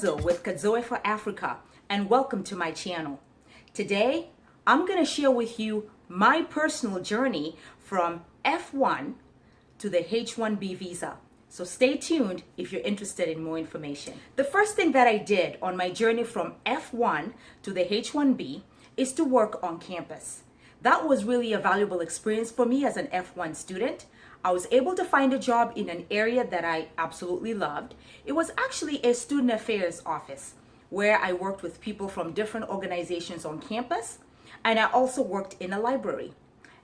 Kadzo with Kadzo for Africa, and welcome to my channel. Today, I'm going to share with you my personal journey from F1 to the H1-B visa. So stay tuned if you're interested in more information. The first thing that I did on my journey from F1 to the H1-B is to work on campus. That was really a valuable experience for me as an F1 student. I was able to find a job in an area that I absolutely loved. It was actually a student affairs office where I worked with people from different organizations on campus, and I also worked in a library.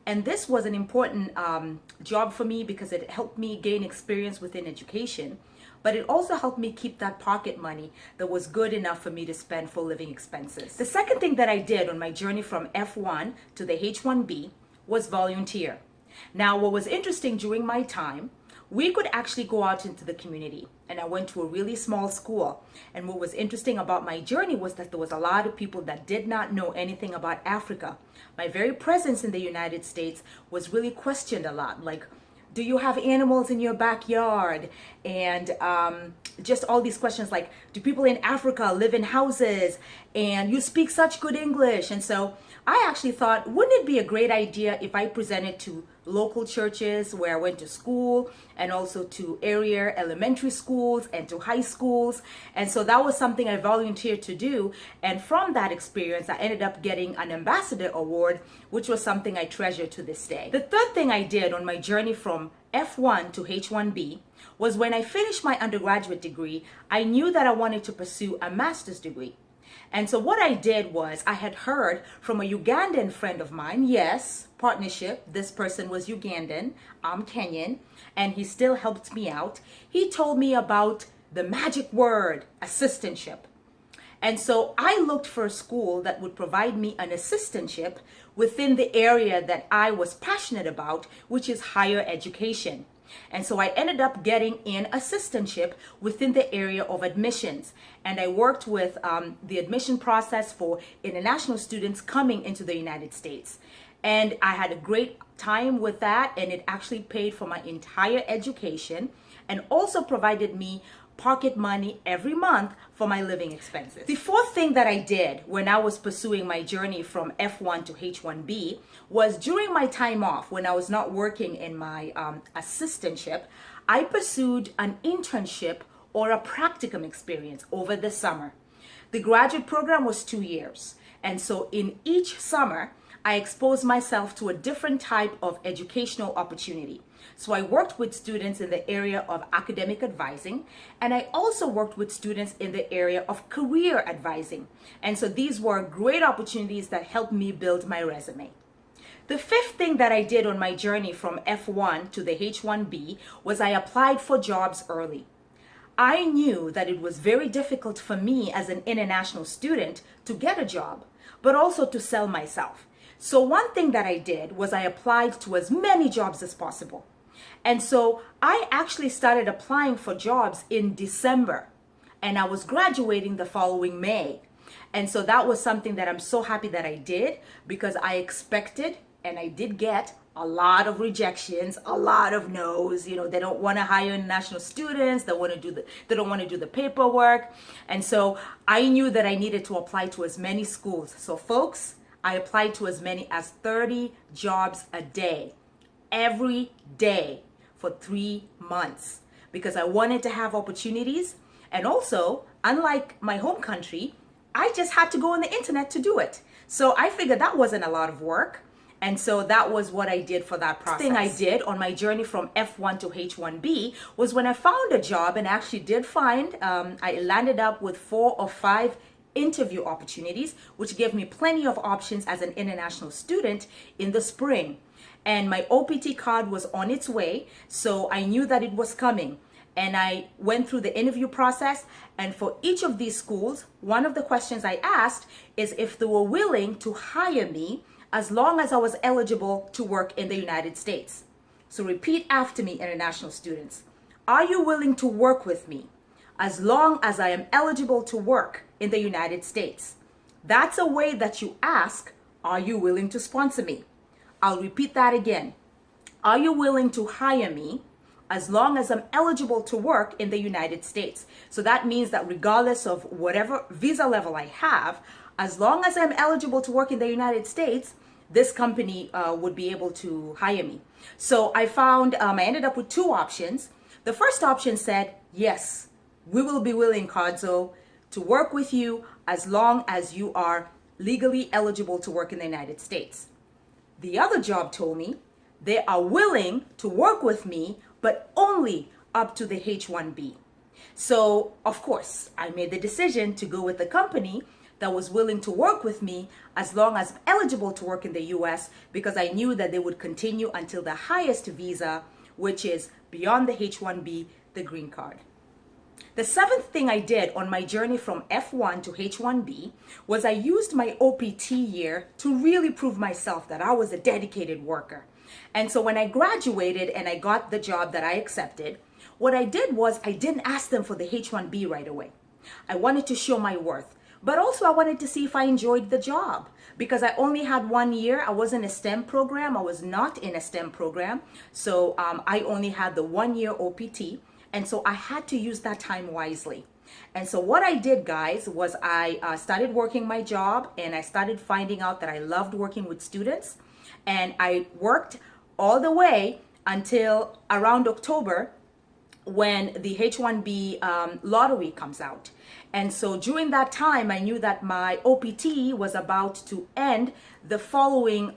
And this was an important job for me because it helped me gain experience within education, but it also helped me keep that pocket money that was good enough for me to spend for living expenses. The second thing that I did on my journey from F1 to the H1B was volunteer. Now, what was interesting during my time, we could actually go out into the community, and I went to a really small school. And what was interesting about my journey was that there was a lot of people that did not know anything about Africa. My very presence in the United States was really questioned a lot, like, do you have animals in your backyard? And just all these questions like, do people in Africa live in houses? And you speak such good English. And so I actually thought, wouldn't it be a great idea if I presented to local churches where I went to school, and also to area elementary schools and to high schools. And so that was something I volunteered to do. And from that experience, I ended up getting an ambassador award, which was something I treasure to this day. The third thing I did on my journey from F1 to H1B was when I finished my undergraduate degree, I knew that I wanted to pursue a master's degree. And so what I did was I had heard from a Ugandan friend of mine, yes, partnership, this person was Ugandan, I'm Kenyan, and he still helped me out. He told me about the magic word, assistantship. And so I looked for a school that would provide me an assistantship within the area that I was passionate about, which is higher education. And so I ended up getting in assistantship within the area of admissions. And I worked with the admission process for international students coming into the United States. And I had a great time with that, and it actually paid for my entire education and also provided me pocket money every month for my living expenses. The fourth thing that I did when I was pursuing my journey from F1 to H1B was during my time off, when I was not working in my assistantship, I pursued an internship or a practicum experience over the summer. The graduate program was 2 years. And so in each summer, I exposed myself to a different type of educational opportunity. So I worked with students in the area of academic advising, and I also worked with students in the area of career advising. And so these were great opportunities that helped me build my resume. The fifth thing that I did on my journey from F1 to the H1B was I applied for jobs early. I knew that it was very difficult for me as an international student to get a job, but also to sell myself. So one thing that I did was I applied to as many jobs as possible. And so I actually started applying for jobs in December, and I was graduating the following May. And so that was something that I'm so happy that I did, because I expected, and I did get, a lot of rejections, a lot of no's. You know, they don't want to hire international students. They don't want to do the paperwork. And so I knew that I needed to apply to as many schools. So folks, I applied to as many as 30 jobs a day, every day for 3 months, because I wanted to have opportunities. And also, unlike my home country, I just had to go on the internet to do it. So I figured that wasn't a lot of work. And so that was what I did for that process. The thing I did on my journey from F1 to H1B was when I found a job, and actually did find, I landed up with 4 or 5 interview opportunities, which gave me plenty of options as an international student in the spring. And my OPT card was on its way, so I knew that it was coming. And I went through the interview process, and for each of these schools, one of the questions I asked is if they were willing to hire me as long as I was eligible to work in the United States. So repeat after me, international students. Are you willing to work with me as long as I am eligible to work in the United States? That's a way that you ask, are you willing to sponsor me? I'll repeat that again. Are you willing to hire me as long as I'm eligible to work in the United States. So that means that regardless of whatever visa level I have, as long as I'm eligible to work in the United States, this company would be able to hire me. So I found, I ended up with two options. The first option said, yes, we will be willing, Kadzo, to work with you as long as you are legally eligible to work in the United States. The other job told me they are willing to work with me, but only up to the H1-B. So, of course, I made the decision to go with the company that was willing to work with me as long as I'm eligible to work in the US, because I knew that they would continue until the highest visa, which is beyond the H1-B, the green card. The seventh thing I did on my journey from F1 to H1-B was I used my OPT year to really prove myself that I was a dedicated worker. And so when I graduated and I got the job that I accepted, what I did was I didn't ask them for the H1-B right away. I wanted to show my worth, but also I wanted to see if I enjoyed the job, because I only had 1 year. I was in a STEM program. I was not in a STEM program. So I only had the 1 year OPT. And so I had to use that time wisely. And so what I did, guys, was I started working my job, and I started finding out that I loved working with students. And I worked all the way until around October, when the H1-B lottery comes out. And so during that time, I knew that my OPT was about to end the following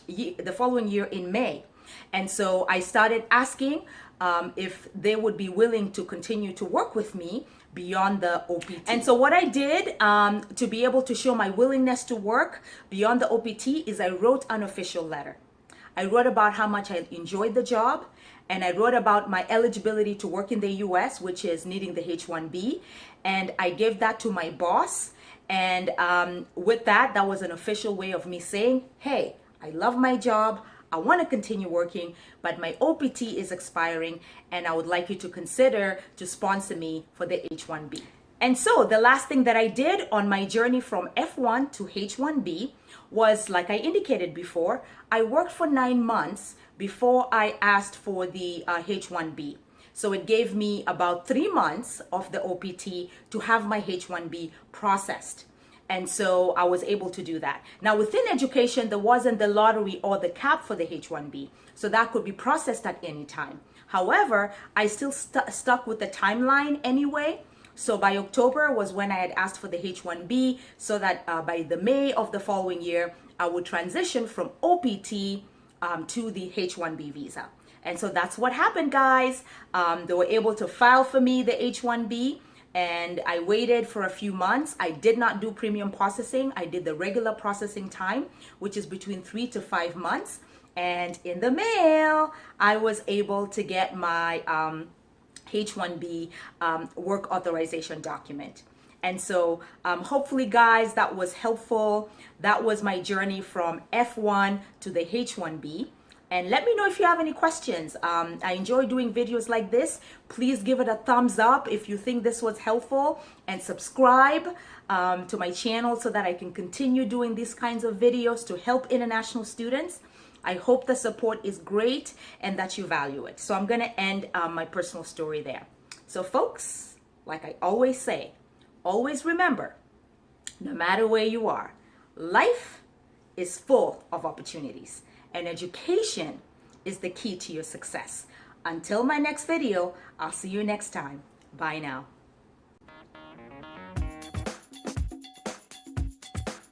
year in May. And so I started asking if they would be willing to continue to work with me beyond the OPT. And so what I did to be able to show my willingness to work beyond the OPT is I wrote an official letter. I wrote about how much I enjoyed the job, and I wrote about my eligibility to work in the US, which is needing the H1-B, and I gave that to my boss. And with that was an official way of me saying, hey, I love my job, I want to continue working, but my OPT is expiring, and I would like you to consider to sponsor me for the H1-B. And so the last thing that I did on my journey from F1 to H1-B was, like I indicated before, I worked for 9 months before I asked for the H1-B. So it gave me about 3 months of the OPT to have my H1-B processed. And so I was able to do that. Now, within education, there wasn't the lottery or the cap for the H1-B, so that could be processed at any time. However, I still stuck with the timeline anyway. So by October was when I had asked for the H1-B, so that by the May of the following year, I would transition from OPT to the H1-B visa. And so that's what happened, guys. They were able to file for me the H1-B, and I waited for a few months. I did not do premium processing. I did the regular processing time, which is between 3 to 5 months. And in the mail, I was able to get my H1-B work authorization document. And so hopefully, guys, that was helpful. That was my journey from F1 to the H1-B. And let me know if you have any questions. I enjoy doing videos like this. Please give it a thumbs up if you think this was helpful, and subscribe to my channel so that I can continue doing these kinds of videos to help international students. I hope the support is great and that you value it. So I'm going to end my personal story there. So folks, like I always say, always remember, no matter where you are, life is full of opportunities, and education is the key to your success. Until my next video, I'll see you next time. Bye now.